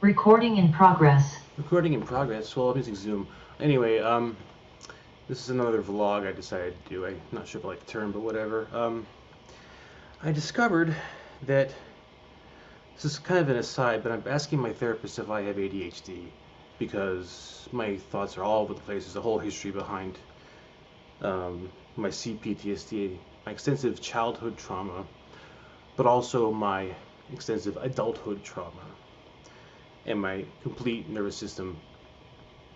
Recording in progress. Recording in progress. Well, I'm using Zoom. Anyway, this is another vlog I decided to do. I'm not sure if I like the term, but whatever. I discovered that this is kind of an aside, but I'm asking my therapist if I have ADHD because my thoughts are all over the place. There's a whole history behind my CPTSD, my extensive childhood trauma, but also my extensive adulthood trauma and my complete nervous system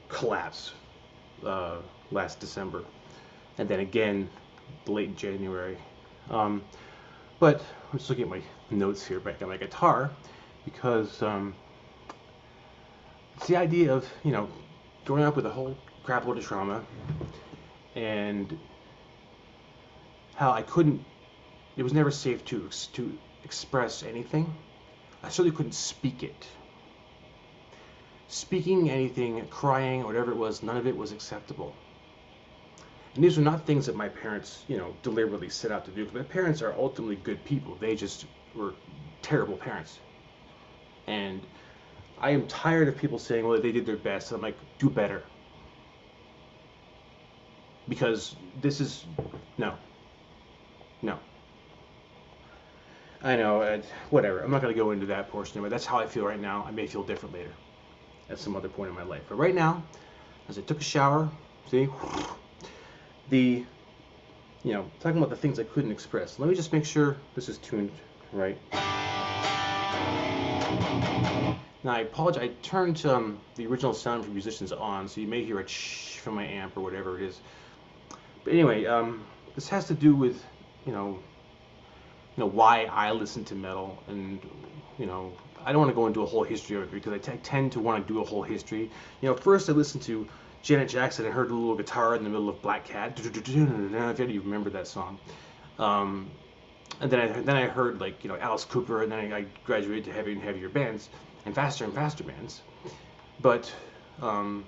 collapse last December, and then again late January. But I'm just looking at my notes here back on my guitar because it's the idea of, growing up with a whole crap load of trauma and how it was never safe to express anything. I certainly couldn't speak it. Speaking anything, crying, whatever it was, none of it was acceptable. And these were not things that my parents, deliberately set out to do. Because my parents are ultimately good people. They just were terrible parents. And I am tired of people saying, well, they did their best. And I'm like, do better. Because this is, no. I know, whatever. I'm not going to go into that portion of it. That's how I feel right now. I may feel different later at some other point in my life. But right now, as I took a shower, see, talking about the things I couldn't express. Let me just make sure this is tuned right. Now I apologize, I turned the original sound for musicians on, so you may hear a shh from my amp or whatever it is. But anyway, this has to do with, why I listen to metal, and, I don't want to go into a whole history of it because I tend to want to do a whole history. First I listened to Janet Jackson and heard a little guitar in the middle of Black Cat. If you remember that song. And then I heard Alice Cooper, and then I graduated to heavier and heavier bands and faster bands. But I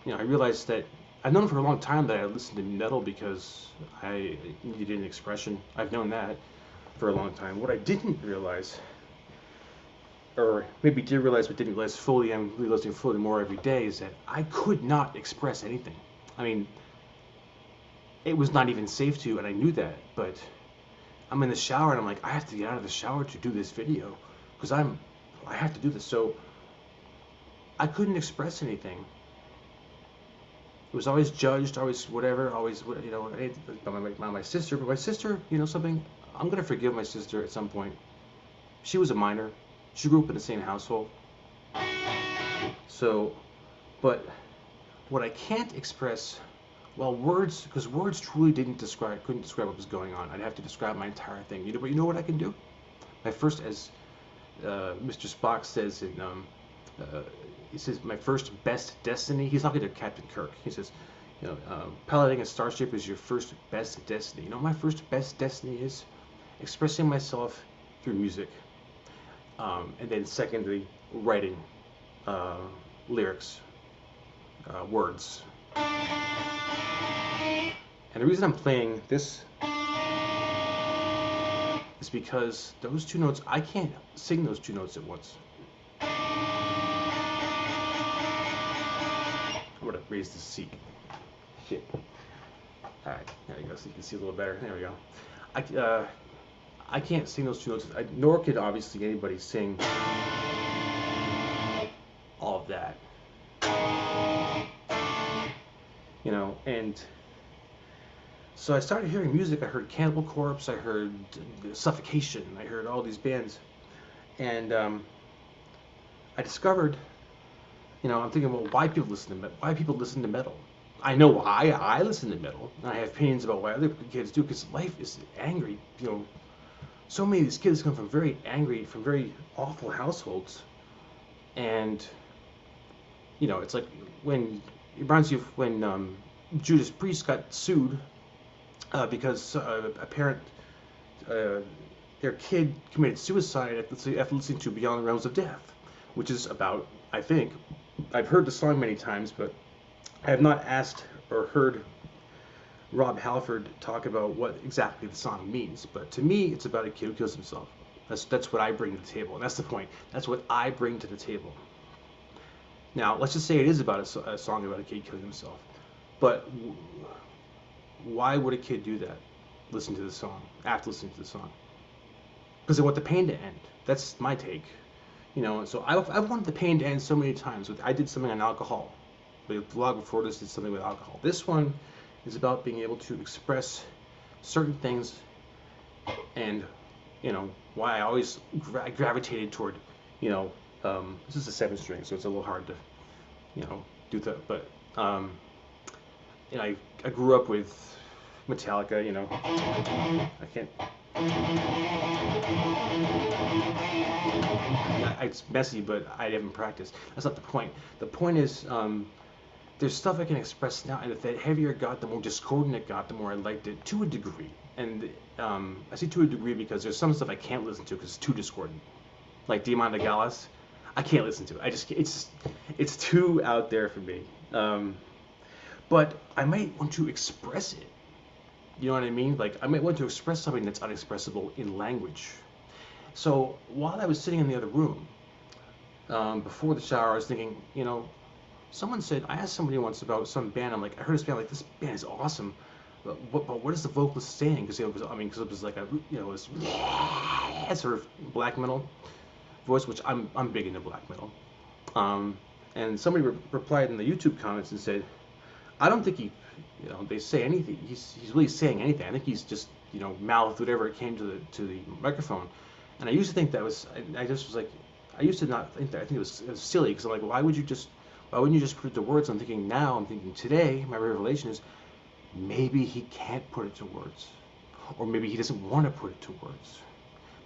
realized that I've known for a long time that I listened to metal because I needed an expression. I've known that for a long time. What I didn't realize, or maybe did realize but didn't realize fully, I'm realizing fully more every day, is that I could not express anything. I mean, it was not even safe to, and I knew that, but I'm in the shower and I'm like, I have to get out of the shower to do this video because I have to do this. So I couldn't express anything. It was always judged, always whatever, always, by my sister. But my sister, something, I'm going to forgive my sister at some point. She was a minor. She grew up in the same household. So, but what I can't express, because words truly couldn't describe what was going on. I'd have to describe my entire thing. But you know what I can do? My first, as Mr. Spock says he says, my first best destiny. He's talking to Captain Kirk. He says, piloting a starship is your first best destiny. You know what my first best destiny is? Expressing myself through music. And then secondly, writing lyrics, words. And the reason I'm playing this is because those two notes, I can't sing those two notes at once. I'm going to raise the C. Shit. Alright, there we go, so you can see a little better. There we go. I can't sing those two notes, nor could obviously anybody sing all of that. And so I started hearing music. I heard Cannibal Corpse, I heard Suffocation, I heard all these bands. And I discovered, I'm thinking, well, why people listen to metal? I know why I listen to metal, and I have opinions about why other kids do, because life is angry. So many of these kids come from very awful households, and it's like it reminds you of when Judas Priest got sued because a parent, their kid committed suicide after listening to Beyond the Realms of Death, which is about, I think, I've heard the song many times, but I have not asked or heard Rob Halford talk about what exactly the song means. But to me, it's about a kid who kills himself. That's what I bring to the table, and that's the point. That's what I bring to the table. Now, let's just say it is about a song about a kid killing himself. But why would a kid do that? Listen to the song, after listening to the song. Because they want the pain to end. That's my take. So I've wanted the pain to end so many times. I did something on alcohol. The vlog before this did something with alcohol. This one is about being able to express certain things, and why I always gravitated toward this is a 7 string, so it's a little hard to do that. But I grew up with Metallica. I can't. It's messy, but I haven't practiced. That's not the point. The point is, there's stuff I can express now, and the heavier it got, the more discordant it got, the more I liked it, to a degree. And I say to a degree because there's some stuff I can't listen to because it's too discordant. Like Demon de Galas, I can't listen to it. It's too out there for me. But I might want to express it. You know what I mean? Like, I might want to express something that's unexpressible in language. So while I was sitting in the other room, before the shower, I was thinking, someone said, I asked somebody once about some band. I'm like, I heard this band, like, this band is awesome. But what is the vocalist saying? Because it was like a, it was sort of black metal voice, which I'm big into black metal. And somebody replied in the YouTube comments and said, I don't think they say anything. He's really saying anything. I think he's just mouthed whatever it came to the microphone. And I used to think that was. I just was like, I used to not think that. I think it was silly because I'm like, why wouldn't you just put it to words? I'm thinking today, my revelation is maybe he can't put it to words, or maybe he doesn't want to put it to words.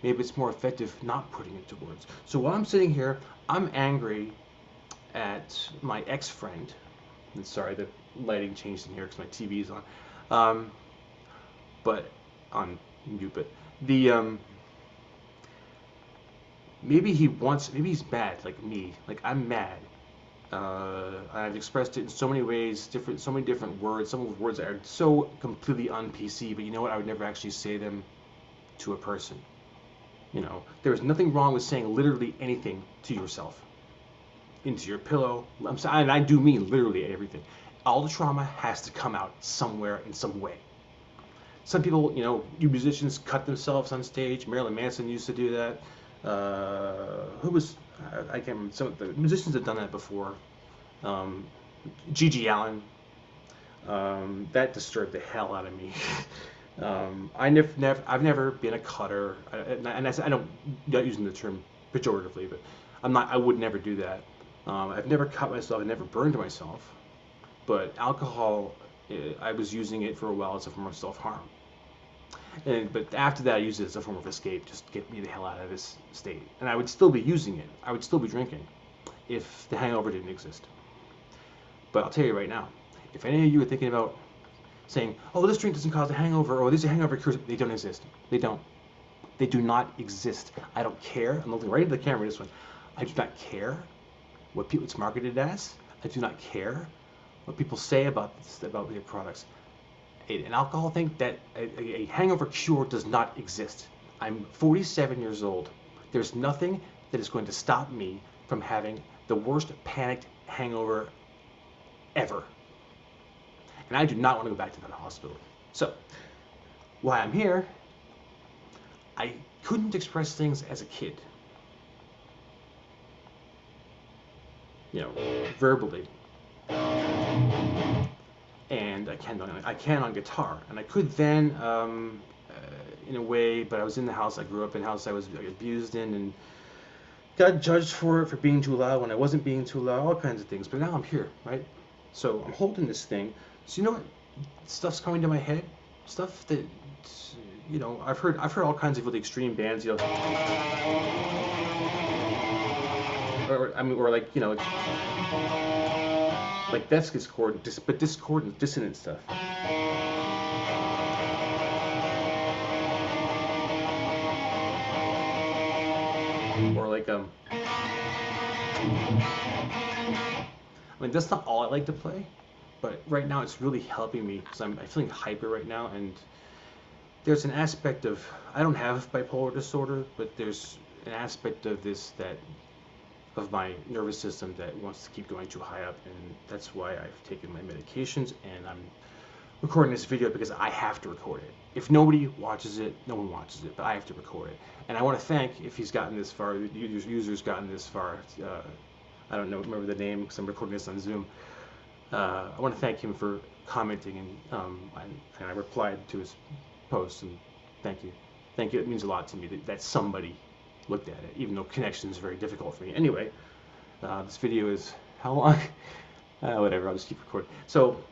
Maybe it's more effective not putting it to words. So while I'm sitting here, I'm angry at my ex-friend. And sorry, the lighting changed in here because my TV is on. But on mute. But the maybe he's mad like me. Like I'm mad. I've expressed it in so many ways, so many different words. Some of the words that are so completely un-PC, but you know what? I would never actually say them to a person. There is nothing wrong with saying literally anything to yourself. Into your pillow. I'm sorry, and I do mean literally everything. All the trauma has to come out somewhere in some way. Some people, you musicians cut themselves on stage. Marilyn Manson used to do that. I can't remember. Some of the musicians have done that before. Gigi Allen. That disturbed the hell out of me. I've never been a cutter, and I'm not using the term pejoratively, but I would never do that. I've never cut myself. I've never burned myself. But alcohol, I was using it for a while as a form of self-harm. But after that, I used it as a form of escape, just to get me the hell out of this state. And I would still be using it. I would still be drinking if the hangover didn't exist. But I'll tell you right now, if any of you are thinking about saying, oh, this drink doesn't cause a hangover, or these are hangover cures, they don't exist. They don't. They do not exist. I don't care. I'm looking right into the camera this one. I do not care what it's marketed as. I do not care what people say about their products. An alcohol thing, that a hangover cure does not exist. I'm 47 years old. There's nothing that is going to stop me from having the worst panicked hangover ever. And I do not want to go back to that hospital. So, why I'm here, I couldn't express things as a kid. Verbally. And I can on guitar. And I could then, in a way, but I was in the house, I grew up in a house I was abused in, and got judged for being too loud when I wasn't being too loud, all kinds of things. But now I'm here, right? So I'm holding this thing. So you know what? Stuff's coming to my head. Stuff that, I've heard all kinds of really extreme bands, or like that's discordant, but discordant, dissonant stuff. Or like that's not all I like to play, but right now it's really helping me because I'm feeling hyper right now, and there's an aspect of, I don't have bipolar disorder, but there's an aspect of this that of my nervous system that wants to keep going too high up, and that's why I've taken my medications, and I'm recording this video because I have to record it. If nobody watches it, no one watches it, but I have to record it. And I want to thank, if he's gotten this far, the user's gotten this far, I don't know, remember the name because I'm recording this on Zoom. I want to thank him for commenting, and I replied to his post, and thank you. Thank you, it means a lot to me that somebody looked at it, even though connection is very difficult for me. Anyway, this video is how long? Whatever, I'll just keep recording. So,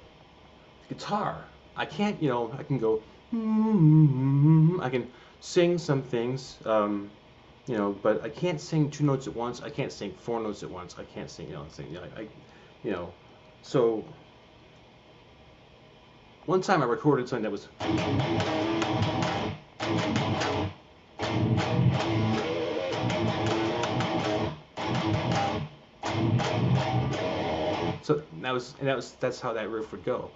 guitar, I can't, I can go, I can sing some things, but I can't sing 2 notes at once. I can't sing 4 notes at once. I can't sing, so one time I recorded something that was, so that's how that riff would go.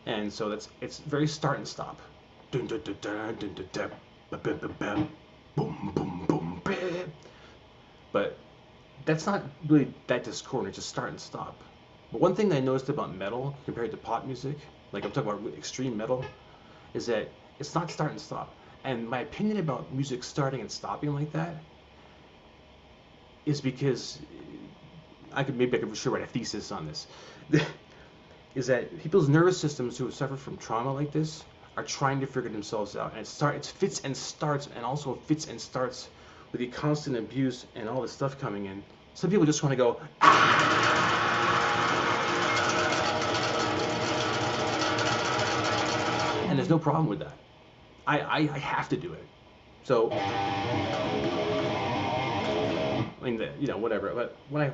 And so it's very start and stop. Dun, dun, dun, dun, dun, dun, dun, ba, ba, ba, ba, boom, boom, boom, ba. But that's not really that discordant, it's just start and stop. But one thing that I noticed about metal compared to pop music, like I'm talking about extreme metal, is that it's not start and stop. And my opinion about music starting and stopping like that is because maybe I could write a thesis on this. Is that people's nervous systems who have suffered from trauma like this are trying to figure themselves out, and it fits and starts, and also fits and starts with the constant abuse and all this stuff coming in. Some people just want to go, and there's no problem with that. I have to do it. So, I mean, whatever. But when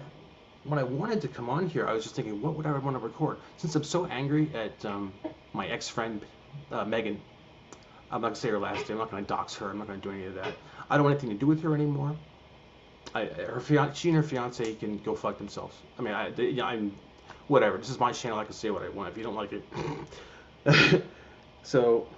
I wanted to come on here, I was just thinking, what would I want to record? Since I'm so angry at my ex-friend, Megan, I'm not going to say her last name, I'm not going to dox her, I'm not going to do any of that. I don't want anything to do with her anymore. She and her fiance can go fuck themselves. I mean, I'm whatever. This is my channel, I can say what I want. If you don't like it. So,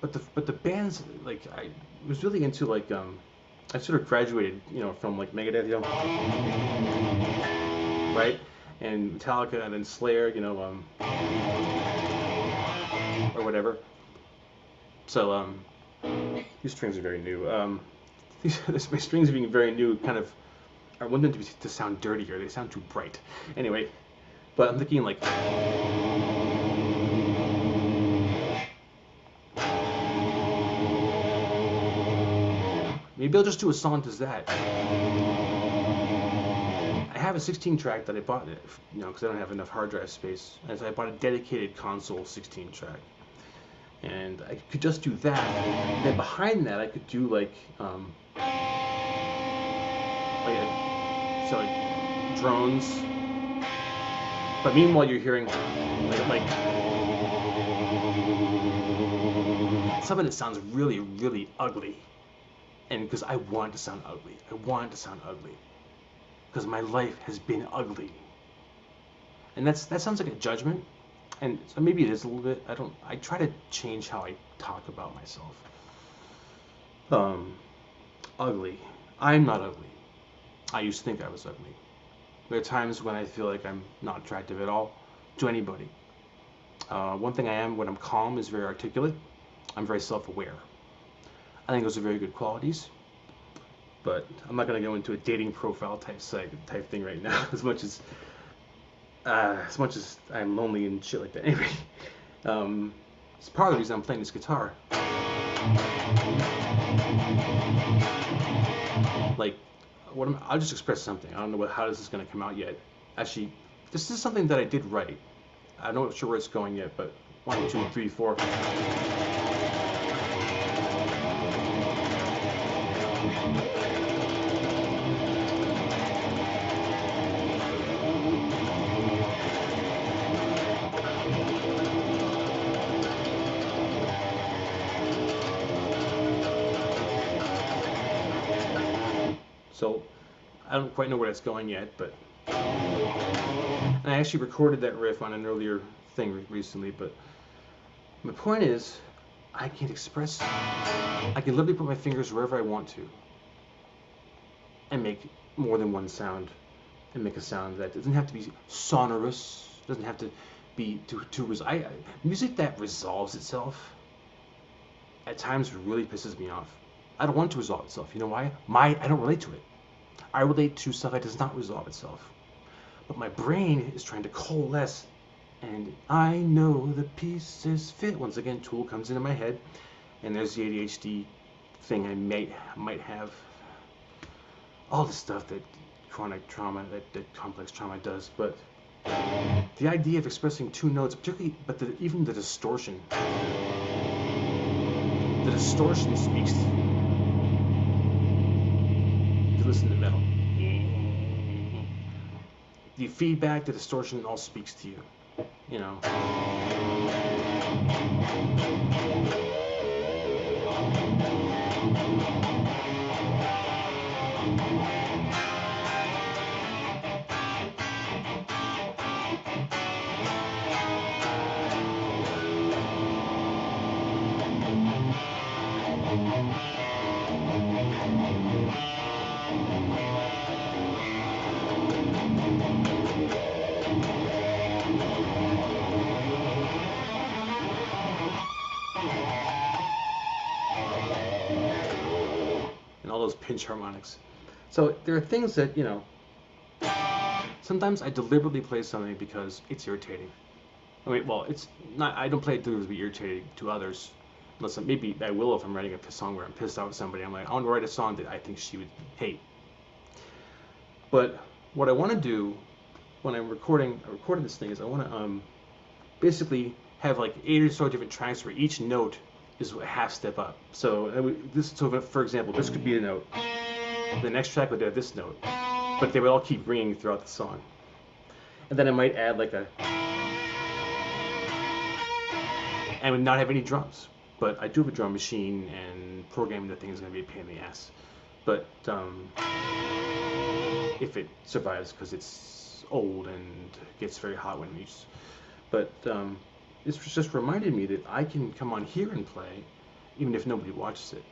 but the bands, like, I was really into, like, I sort of graduated, from like Megadeth, right, and Metallica, and then Slayer, or whatever. So these strings are very new. My strings being very new kind of I want them to sound dirtier. They sound too bright. Anyway, but I'm thinking like. Maybe I'll just do a song as that. I have a 16 track that I bought, because I don't have enough hard drive space. And so I bought a dedicated console 16 track. And I could just do that. And then behind that, I could do like drones. But meanwhile, you're hearing like something that sounds really, really ugly. And because I want to sound ugly. I want to sound ugly. Because my life has been ugly. And that sounds like a judgment. And so maybe it is a little bit. I try to change how I talk about myself. Ugly. I'm not ugly. I used to think I was ugly. There are times when I feel like I'm not attractive at all to anybody. One thing I am when I'm calm is very articulate. I'm very self-aware. I think those are very good qualities, but I'm not going to go into a dating profile type thing right now. As much as I'm lonely and shit like that. Anyway, it's part of the reason I'm playing this guitar. Like, I'll just express something. I don't know how this is going to come out yet. Actually, this is something that I did write. I'm not sure where it's going yet, but 1, 2, 3, 4. So I don't quite know where that's going yet, but and I actually recorded that riff on an earlier thing recently. But my point is, I can express, I can literally put my fingers wherever I want to and make more than one sound and make a sound that doesn't have to be sonorous, doesn't have to be music that resolves itself at times really pisses me off. I don't want it to resolve itself. You know why? I don't relate to it. I relate to stuff that does not resolve itself. But my brain is trying to coalesce, and I know the pieces fit. Once again, Tool comes into my head, and there's the ADHD thing I might have. All the stuff that chronic trauma, that complex trauma does. But the idea of expressing two notes, particularly, but even the distortion. The distortion speaks to you. If you listen to metal. The feedback, the distortion, all speaks to you. You know. And all those pinch harmonics. So there are things that, you know, sometimes I deliberately play something because it's irritating. I mean, well, it's not, I don't play it deliberately to be irritating to others. Unless maybe I will if I'm writing a song where I'm pissed off at somebody. I'm like, I want to write a song that I think she would hate. But what I want to do when I'm recording this thing is I want to basically have like 8 or so different tracks where each note is a half step up. So for example, this could be a note. The next track would have this note, but they would all keep ringing throughout the song. And then I might add like and would not have any drums. But I do have a drum machine, and programming the thing is going to be a pain in the ass. But if it survives, because it's old and gets very hot when used. But it's just reminded me that I can come on here and play, even if nobody watches it.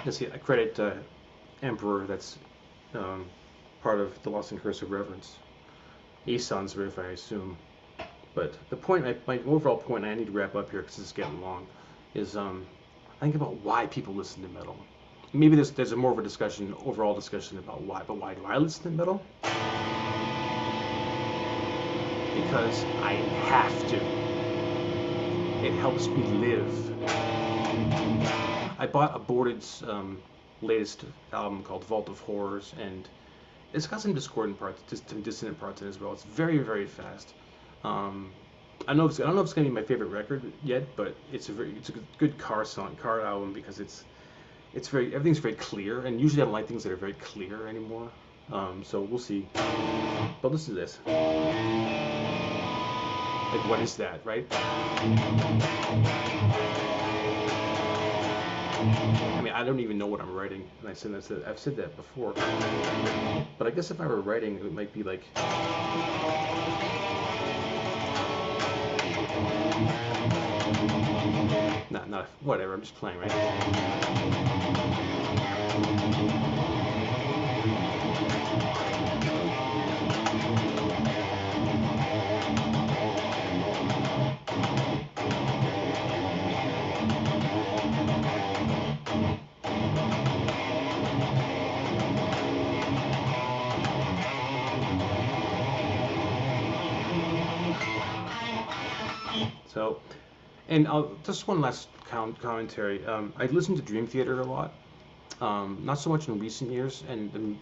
Let's see, I credit Emperor, that's part of the Lost and Curse of Reverence. Aeson's riff, I assume. But the point, my overall point, I need to wrap up here because it's getting long, is think about why people listen to metal. Maybe there's a more of a discussion, overall discussion about why, but why do I listen to metal? Because I have to. It helps me live. I bought Aborted's latest album called Vault of Horrors, and it's got some discordant parts, some dissonant parts in it as well. It's very, very fast. I don't know if it's gonna be my favorite record yet, but it's a good car album because everything's very clear, and usually I don't like things that are very clear anymore. So we'll see. But listen to this. Like, what is that, right? I mean, I don't even know what I'm writing, and I've said that before. But I guess if I were writing, it might be like. Not whatever. I'm just playing, right? So, and just one last commentary. I listen to Dream Theater a lot. Not so much in recent years, and the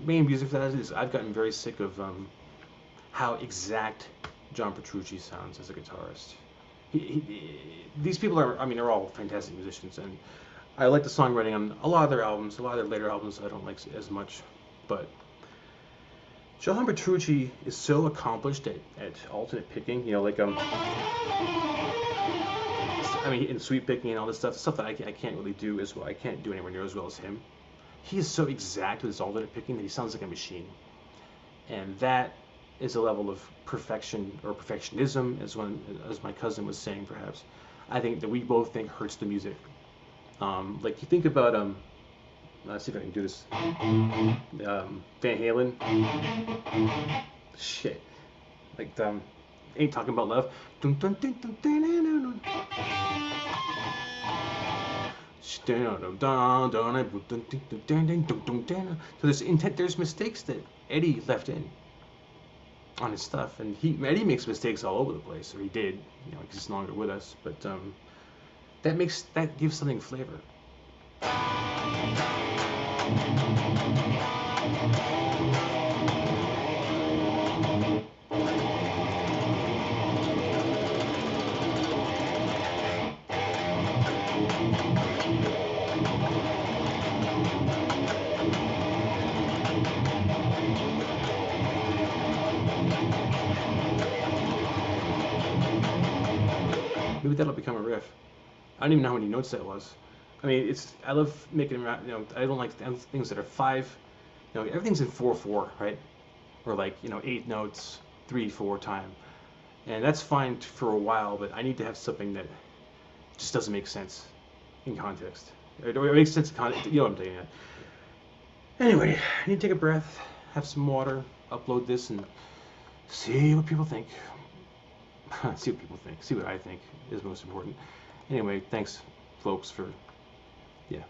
main reason for that is I've gotten very sick of how exact John Petrucci sounds as a guitarist. These people are all fantastic musicians, and I like the songwriting on a lot of their albums. A lot of their later albums I don't like as much, but John Petrucci is so accomplished at alternate picking, you know, like I mean, in sweep picking and all this stuff that I can't really do as well. I can't do anywhere near as well as him. He is so exact with his alternate picking that he sounds like a machine, and that is a level of perfection or perfectionism, as my cousin was saying, perhaps. I think that we both think hurts the music. Like you think about let's see if I can do this. Van Halen. Shit. Like Ain't Talking About Love. So there's mistakes that Eddie left in on his stuff, and Eddie makes mistakes all over the place, or he did, you know, because he's no longer with us. But that gives something flavor. Maybe that'll become a riff. I don't even know how many notes that was. I mean, I love making, you know, I don't like things that are 5, you know, everything's in 4/4, right? Or like, you know, 8 notes, 3/4 time. And that's fine for a while, but I need to have something that just doesn't make sense in context. It makes sense in context, you know what I'm saying. Anyway, I need to take a breath, have some water, upload this, and see what people think. See what people think. See what I think is most important. Anyway, thanks, folks, for, yeah.